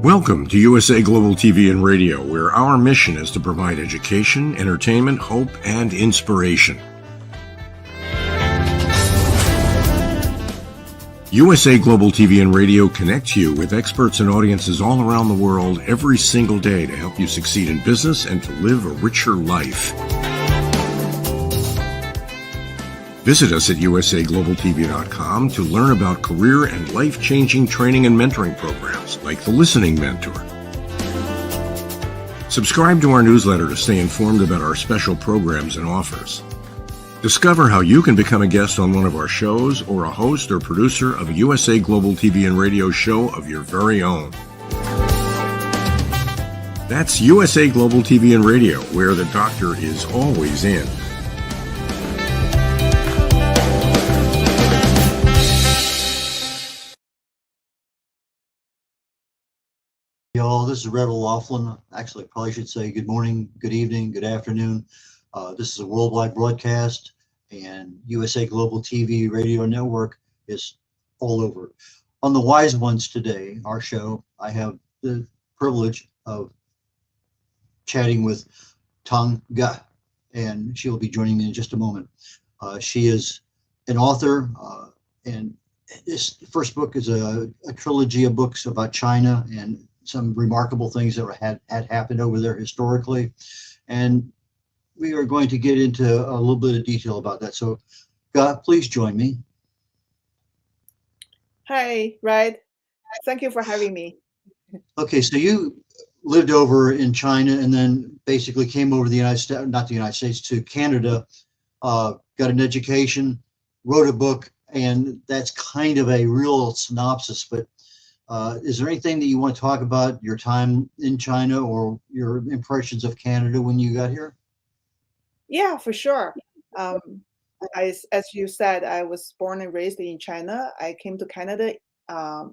Welcome to USA Global TV and Radio, where our mission is to provide education, entertainment, hope, and inspiration. USA Global TV and Radio connects you with experts and audiences all around the world every single day to help you succeed in business and to live a richer life. Visit us at usaglobaltv.com to learn about career and life-changing training and mentoring programs like the Listening Mentor. Subscribe to our newsletter to stay informed about our special programs and offers. Discover how you can become a guest on one of our shows or a host or producer of a USA Global TV and Radio show of your very own. That's USA Global TV and Radio, where the doctor is always in. Y'all, this is red.olaughlin. Actually, I probably should say good morning, good evening, good afternoon. This is a worldwide broadcast, and USA Global TV Radio Network is all over. On the Wise Ones today, our show, I have the privilege of chatting with Tong, and she will be joining me in just a moment. She is an author, and this first book is a trilogy of books about China and some remarkable things that had happened over there historically. And we are going to get into a little bit of detail about that. So, please join me. Hi, Red. Thank you for having me. Okay, so you lived over in China and then basically came over to the United States, not the United States, to Canada, got an education, wrote a book, and that's kind of a real synopsis. But is there anything that you want to talk about your time in China or your impressions of Canada when you got here? Yeah, for sure. As you said, I was born and raised in China. I came to Canada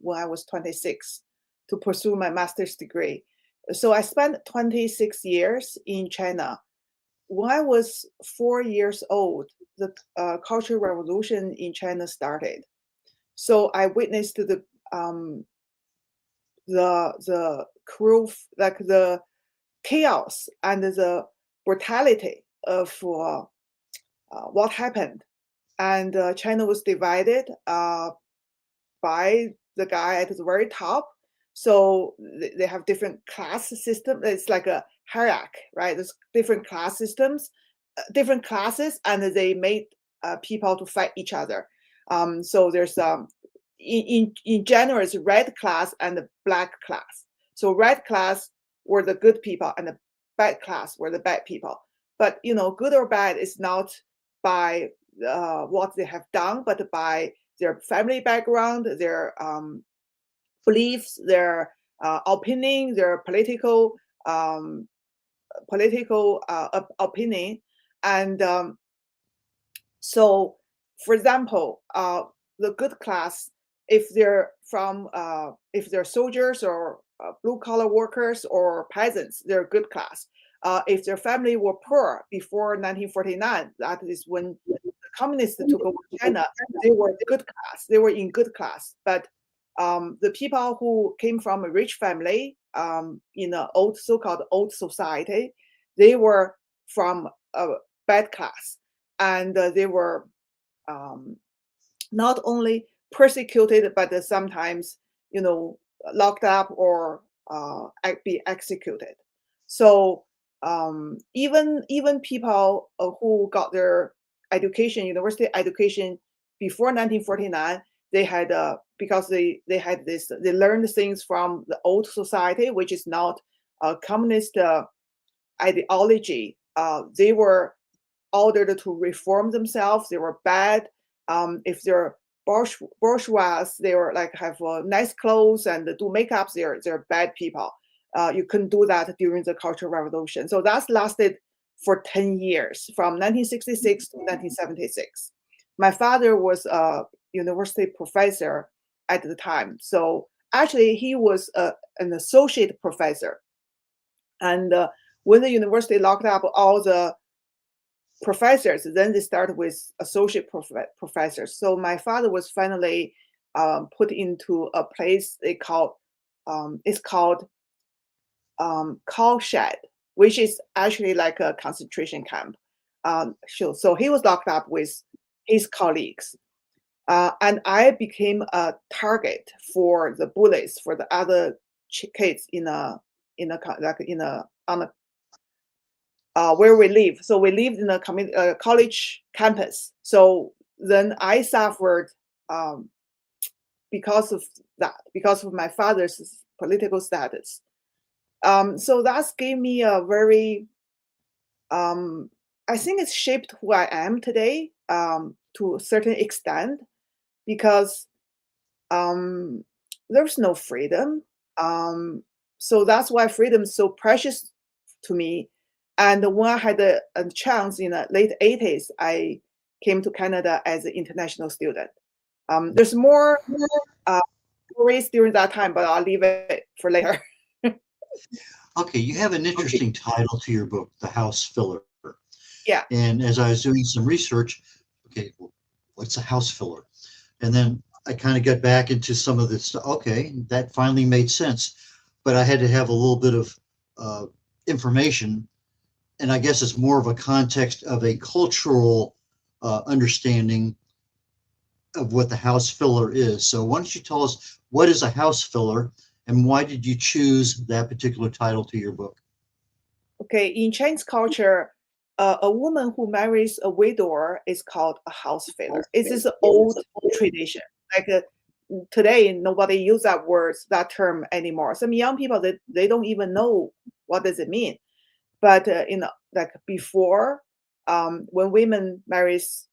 when I was 26 to pursue my master's degree. So I spent 26 years in China. When I was 4 years old, the Cultural Revolution in China started. So I witnessed the cruel, like the chaos and the brutality of what happened. And China was divided by the guy at the very top. So they have different class system. It's like a hierarchy, right? There's different class systems, different classes, and they made people to fight each other. So there's in general, it's red class and the black class. So red class were the good people and the bad class were the bad people. But, good or bad is not by what they have done, but by their family background, their beliefs, their opinion, their political opinion. And so, for example, the good class, if they're soldiers or blue collar workers or peasants, they're good class. If their family were poor before 1949, that is when the communists took over China, they were good class. They were in good class. But the people who came from a rich family in the so-called old society, they were from a bad class, and they were not only persecuted, but sometimes, locked up or be executed. So even people who got their education, university education before 1949, they had because they learned things from the old society, which is not a communist ideology. They were ordered to reform themselves. They were bad. If they're bourgeois, they were like have nice clothes and do makeup. They're bad people. You couldn't do that during the Cultural Revolution. So that's lasted for 10 years, from 1966 to 1976. My father was a university professor at the time. So actually, he was an associate professor. And when the university locked up all the professors, then they started with associate professors. So my father was finally put into a place they call is called cow shed, which is actually like a concentration camp. So he was locked up with his colleagues, and I became a target for the bullies, for the other kids in a on a where we live. So we lived in a college campus. So then I suffered because of that, because of my father's political status. So that's gave me a very, I think it's shaped who I am today to a certain extent, because there's no freedom. So that's why freedom is so precious to me. And when I had a chance in the late 80s, I came to Canada as an international student. There's more stories during that time, but I'll leave it for later. Okay, you have an interesting title to your book, The House Filler. Yeah. And as I was doing some research, okay, well, what's a house filler? And then I kind of got back into some of this. Okay, that finally made sense. But I had to have a little bit of information. And I guess it's more of a context of a cultural understanding of what the house filler is. So why don't you tell us, what is a house filler and why did you choose that particular title to your book? Okay, in Chinese culture, a woman who marries a widower is called a house filler. It's this old tradition. Like today, nobody use that term anymore. Some young people, they don't even know what does it mean. But like before, when women marries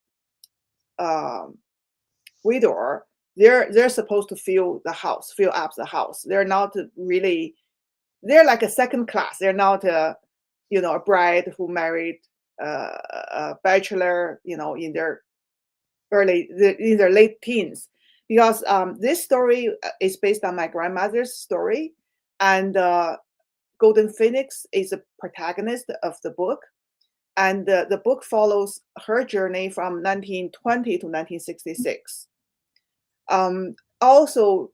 widower, they're supposed to fill up the house. They're not really. They're like a second class. They're not a bride who married a bachelor, in their late teens. Because this story is based on my grandmother's story, and Golden Phoenix is a protagonist of the book, and the book follows her journey from 1920 to 1966. Also,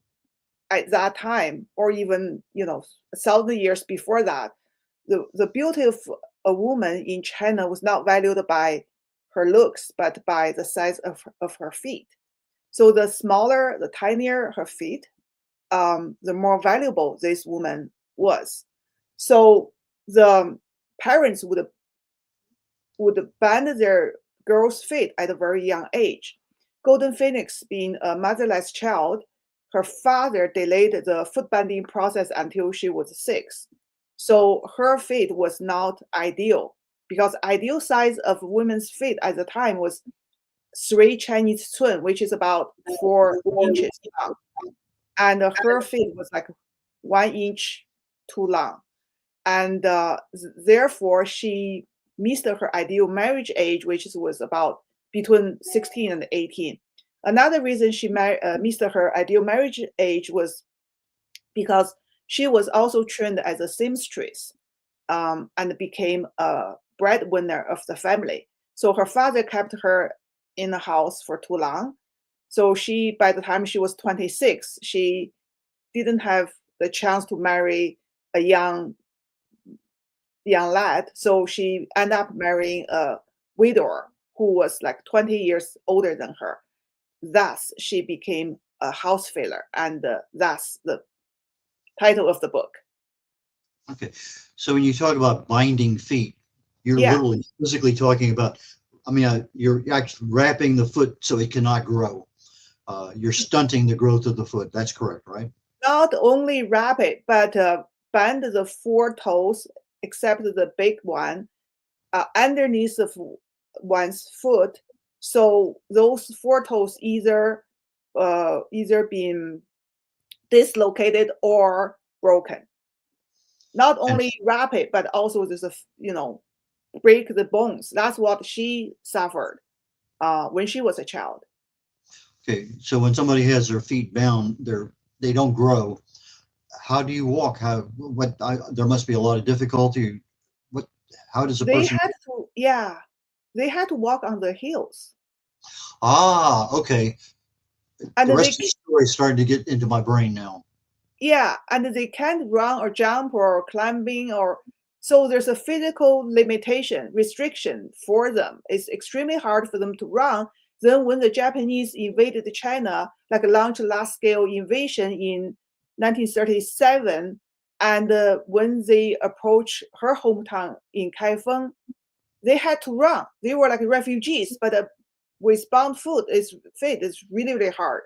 at that time, or even 1,000 years before that, the beauty of a woman in China was not valued by her looks, but by the size of her feet. So the smaller, the tinier her feet, the more valuable this woman was. So the parents would ban their girls' feet at a very young age. Golden Phoenix, being a motherless child, her father delayed the foot banding process until she was 6. So her feet was not ideal, because ideal size of women's feet at the time was 3 Chinese cun, which is about 4 inches long. And her feet was like 1 inch too long. And therefore, she missed her ideal marriage age, which was about between 16 and 18. Another reason she missed her ideal marriage age was because she was also trained as a seamstress, and became a breadwinner of the family. So her father kept her in the house for too long. So by the time she was 26, she didn't have the chance to marry a young lad. So she ended up marrying a widower who was like 20 years older than her. Thus, she became a house filler, and that's the title of the book. Okay, so when you talk about binding feet, you're Yeah. literally physically talking about, you're actually wrapping the foot so it cannot grow. You're stunting the growth of the foot. That's correct, right? Not only wrap it, but bend the 4 toes, except the big one, underneath of one's foot. So those 4 toes either being dislocated or broken. Not only wrap it, but also just break the bones. That's what she suffered when she was a child. Okay, so when somebody has their feet bound, they don't grow. How do you walk? There must be a lot of difficulty. How does a person? They had to walk on their heels. Okay. And the rest of the story is starting to get into my brain now. Yeah, and they can't run or jump or climbing or so there's a physical limitation, restriction for them. It's extremely hard for them to run. Then when the Japanese invaded China, like launched large-scale invasion in 1937, and when they approached her hometown in Kaifeng, they had to run. They were like refugees, but with bound foot, it's really, really hard.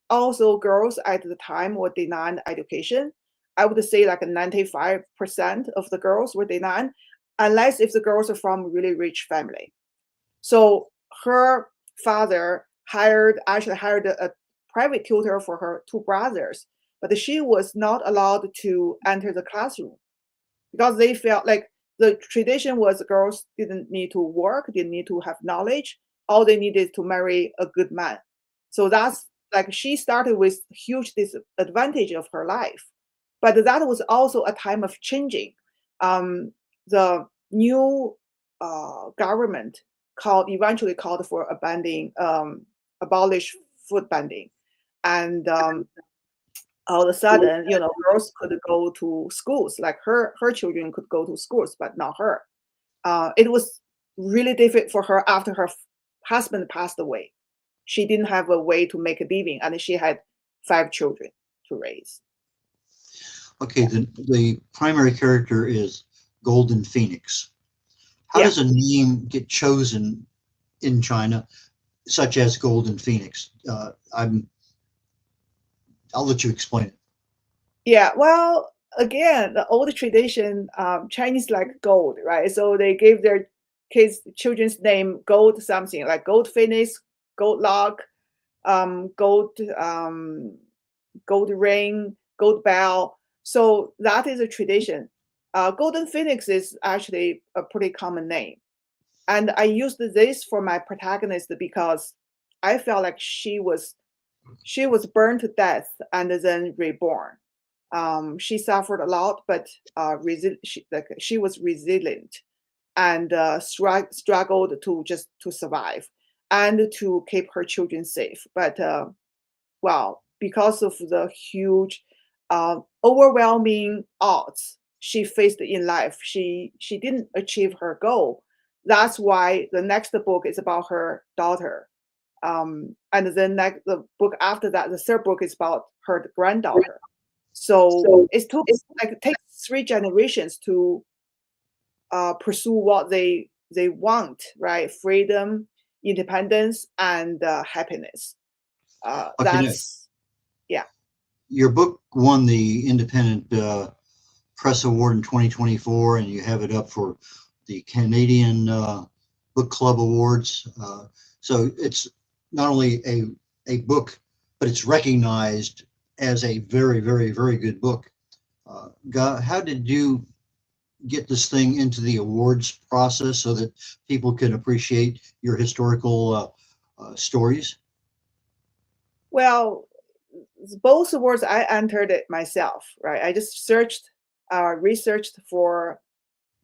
Also, girls at the time were denied education. I would say like 95% of the girls were denied, unless if the girls are from a really rich family. So her father actually hired a private tutor for her two brothers, but she was not allowed to enter the classroom because they felt like the tradition was girls didn't need to work, didn't need to have knowledge. All they needed to marry a good man. So that's like she started with huge disadvantage of her life. But that was also a time of changing. The new government eventually called for abolish food banding, and all of a sudden, girls could go to schools. Like her children could go to schools, but not her. It was really difficult for her after her husband passed away. She didn't have a way to make a living, and she had 5 children to raise. Okay, the primary character is Golden Phoenix. How Yeah. does a name get chosen in China, such as Golden Phoenix? I'll let you explain it. Yeah, well, again, the old tradition, Chinese like gold, right? So they gave their children's name gold something like gold phoenix, gold lock, gold gold ring, gold bell. So that is a tradition. Golden phoenix is actually a pretty common name, and I used this for my protagonist because I felt like she was burned to death and then reborn. She suffered a lot, but she was resilient and struggled to survive and to keep her children safe. But well, because of the huge, overwhelming odds she faced in life, she didn't achieve her goal. That's why the next book is about her daughter. And then the book after that, the third book is about her granddaughter. So it takes 3 generations to pursue what they want, right? Freedom, independence, and happiness. Okay, That's yeah. your book won the Independent Press Award in 2024, and you have it up for the Canadian Book Club Awards. So it's not only a book, but it's recognized as a very, very, very good book. How did you get this thing into the awards process so that people can appreciate your historical stories? Well, both awards I entered it myself, right? I just researched for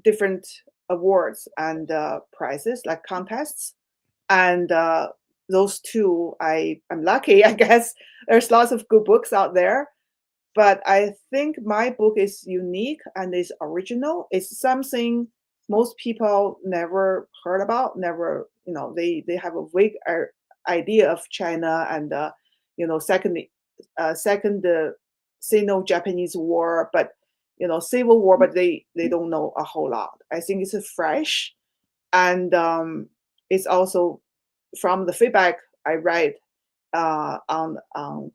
different awards and prizes like contests, and those 2 I'm lucky. I guess there's lots of good books out there, but I think my book is unique and is original. It's something most people never heard about, never, they have a vague idea of China and second Sino-Japanese War, but Civil War, but they don't know a whole lot. I think it's fresh, and it's also from the feedback I read on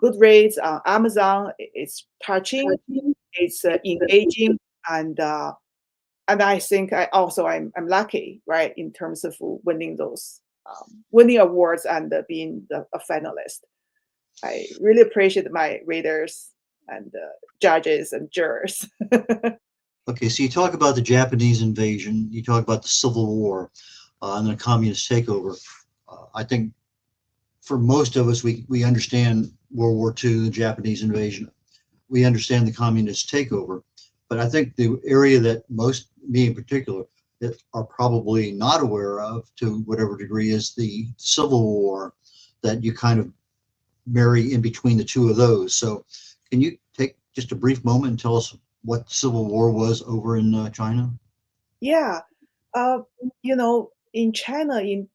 Goodreads, on Amazon. It's touching, it's engaging, and I think I'm lucky, right, in terms of winning those winning awards and being a finalist. I really appreciate my readers and judges and jurors. Okay, so you talk about the Japanese invasion, you talk about the Civil War, and the communist takeover. I think for most of us, we understand World War II, the Japanese invasion. We understand the communist takeover. But I think the area that most, me in particular, that are probably not aware of to whatever degree is the Civil War, that you kind of marry in between the 2 of those. So Can you take just a brief moment and tell us what the Civil War was over in China? Yeah. In China in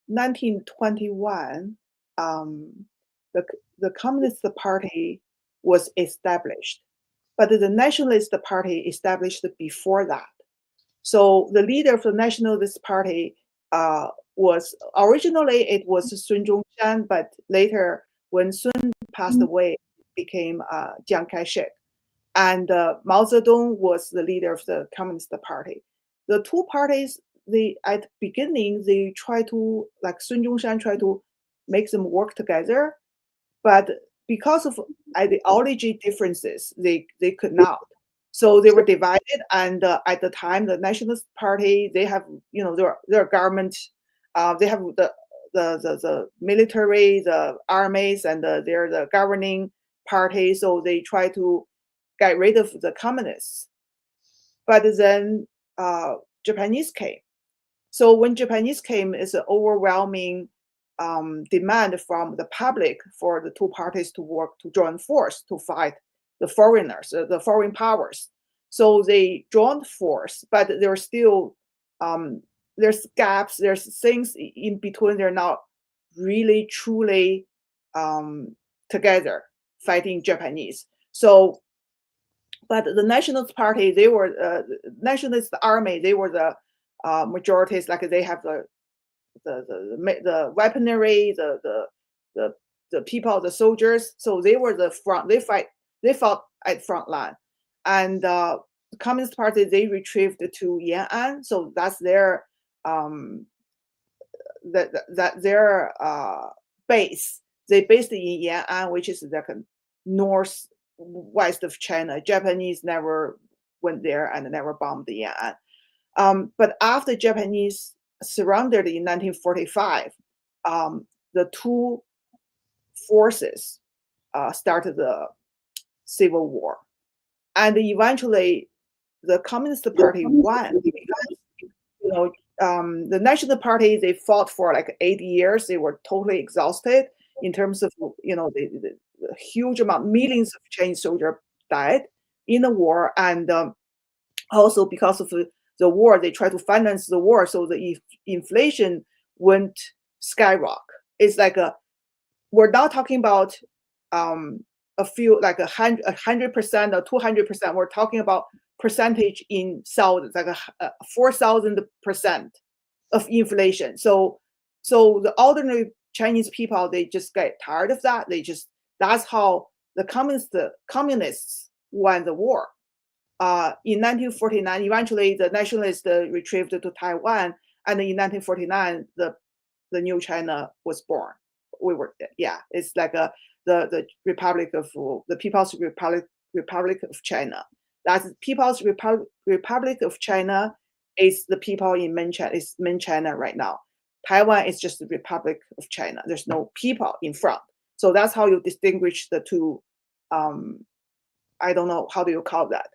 1921, um, the Communist Party was established, but the Nationalist Party established before that. So the leader of the Nationalist Party was originally it was Sun Zhongshan, but later when Sun passed away, it became Chiang Kai-shek, and Mao Zedong was the leader of the Communist Party. The two parties, they at the beginning they try to, like Sun Zhongshan tried to make them work together, but because of ideology differences, they could not. So they were divided, and at the time, the Nationalist Party, they have their government, they have the military, the armies, and they're the governing party. So they try to get rid of the communists. But then Japanese came. So when Japanese came, it's an overwhelming demand from the public for the two parties to work, to join force to fight the foreigners, the foreign powers. So they joined force, but there's still there's gaps, there's things in between. They're not really truly together fighting Japanese. So, but the Nationalist Party, they were Nationalist Army, they were the majorities. Like they have the weaponry, the people, the soldiers. So they were the front. They fought at front line, and the Communist Party, they retrieved to Yan'an. So that's their their base. They based in Yan'an, which is like a northwest of China. Japanese never went there and never bombed Yan'an. But after Japanese surrendered in 1945, the two forces started the civil war, and eventually the Communist Party won because the National Party, they fought for like 8 years. They were totally exhausted in terms of the huge amount, millions of Chinese soldiers died in the war, and also because of the war, they tried to finance the war, so the inflation went skyrocket. It's like we're not talking about a few, like 100% or 200%. We're talking about percentage in thousands, like 4,000% of inflation. So the ordinary Chinese people, they just get tired of that. That's how the communists won the war. In 1949, eventually the nationalists retrieved to Taiwan, and in 1949, the new China was born. It's like the Republic of the People's Republic of China. That's People's Republic of China is the people in main China right now. Taiwan is just the Republic of China. There's no people in front. So that's how you distinguish the two. I don't know, how do you call that?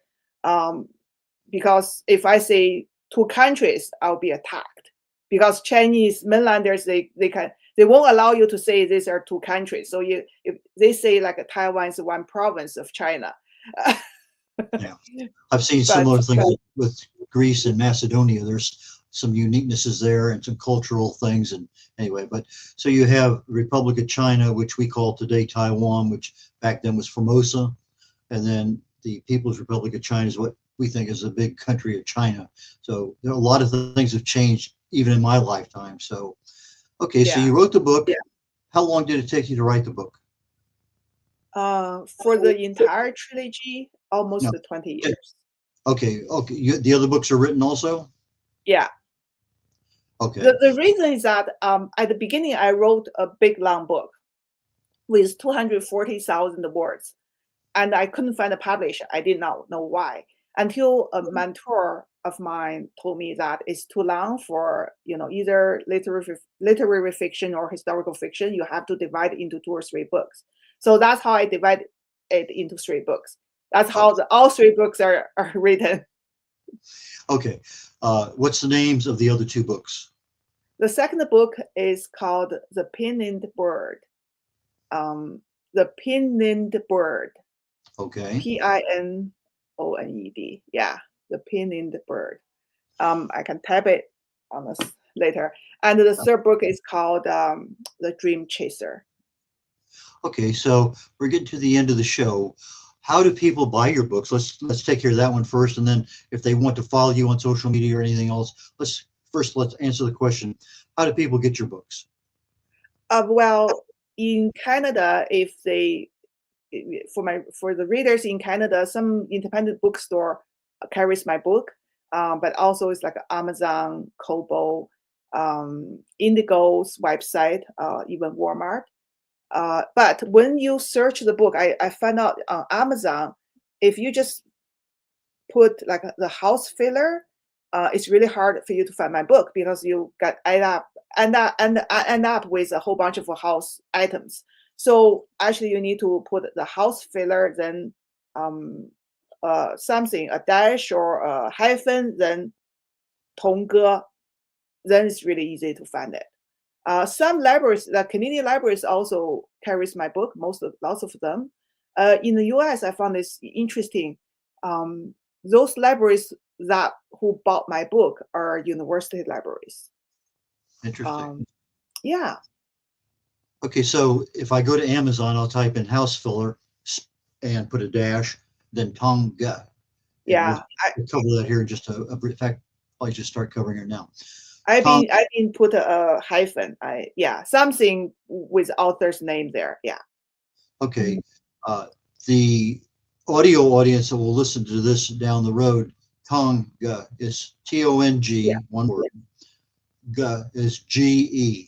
Because if I say two countries, I'll be attacked. Because Chinese mainlanders, they won't allow you to say these are two countries. So if they say like Taiwan is one province of China. Yeah, I've seen similar things with Greece and Macedonia. There's some uniquenesses there and some cultural things. And anyway, but so you have Republic of China, which we call today Taiwan, which back then was Formosa, and then the People's Republic of China is what we think is a big country of China. So there are a lot of things have changed even in my lifetime. So, okay, so you wrote the book. Yeah. How long did it take you to write the book? For the entire trilogy, almost 20 years. Okay. The other books are written also? Yeah. Okay. The reason is that at the beginning, I wrote a big, long book with 240,000 words, and I couldn't find a publisher. I did not know why, until a mentor of mine told me that it's too long for either literary fiction or historical fiction. You have to divide it into 2 or 3 books. So that's how I divide it into 3 books. That's how all 3 books are written. Okay. What's the names of the other 2 books? The second book is called The Pinioned Bird. The Pinioned Bird. Okay. Pinoned. Yeah, the pinoned bird. I can type it on this later. And the third book is called The Dream Chaser. Okay, so we're getting to the end of the show. How do people buy your books? Let's take care of that one first, and then if they want to follow you on social media or anything else, let's answer the question: how do people get your books? Well, in Canada, if they for the readers in Canada, some independent bookstore carries my book, but also it's like Amazon, Kobo, Indigo's website, even Walmart. But when you search the book, I found out on Amazon, if you just put like the house filler, it's really hard for you to find my book because you got end up with a whole bunch of house items. So actually, you need to put the house filler, then something, a dash or a hyphen, then Tong, then it's really easy to find it. Some libraries, the Canadian libraries also carries my book, lots of them. In the US, I found this interesting. Those libraries who bought my book are university libraries. Interesting. Yeah. Okay, so if I go to Amazon, I'll type in house filler and put a dash, then Tonga. Yeah. We'll cover that here in just a brief. In fact, I'll just start covering it now. I've been put a hyphen. Something with author's name there. Yeah. Okay. The audio audience that will listen to this down the road, Tonga is T-O-N-G, one word. Ga is G-E.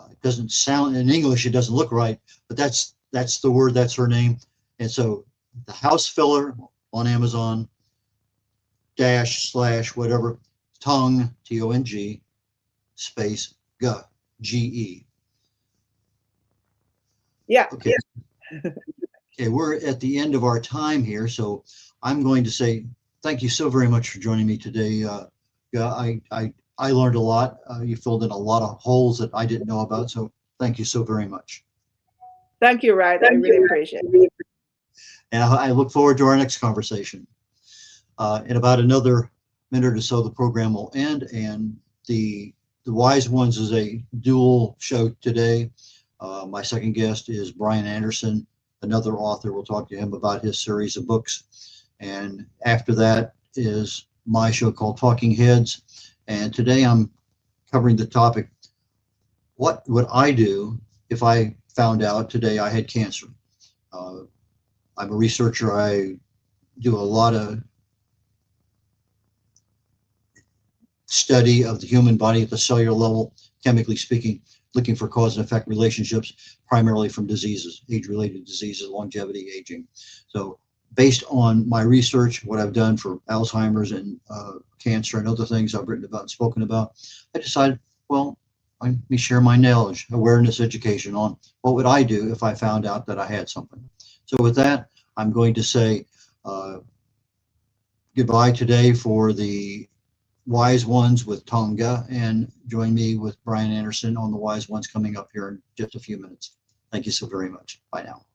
It doesn't sound in English, it doesn't look right, but that's the word, that's her name. And so the house filler on Amazon / whatever, Tong, T-O-N-G, space Ga, G-E. Yeah. Okay. Okay, we're at the end of our time here, so I'm going to say thank you so very much for joining me today. I learned a lot. You filled in a lot of holes that I didn't know about, so thank you so very much. Thank you, Red. I really appreciate it. And I look forward to our next conversation. In about another minute or so, the program will end, and the Wise Ones is a dual show today. My second guest is Brian Anderson, another author. We'll talk to him about his series of books. And after that is my show called Talking Heads. And today I'm covering the topic, what would I do if I found out today I had cancer? I'm a researcher. I do a lot of study of the human body at the cellular level, chemically speaking, looking for cause and effect relationships, primarily from diseases, age-related diseases, longevity, aging. So based on my research, what I've done for Alzheimer's and cancer and other things I've written about and spoken about, I decided, well, let me share my knowledge, awareness, education on what would I do if I found out that I had something. So with that, I'm going to say goodbye today for the Wise Ones with Tonga, and join me with Brian Anderson on the Wise Ones coming up here in just a few minutes. Thank you so very much. Bye now.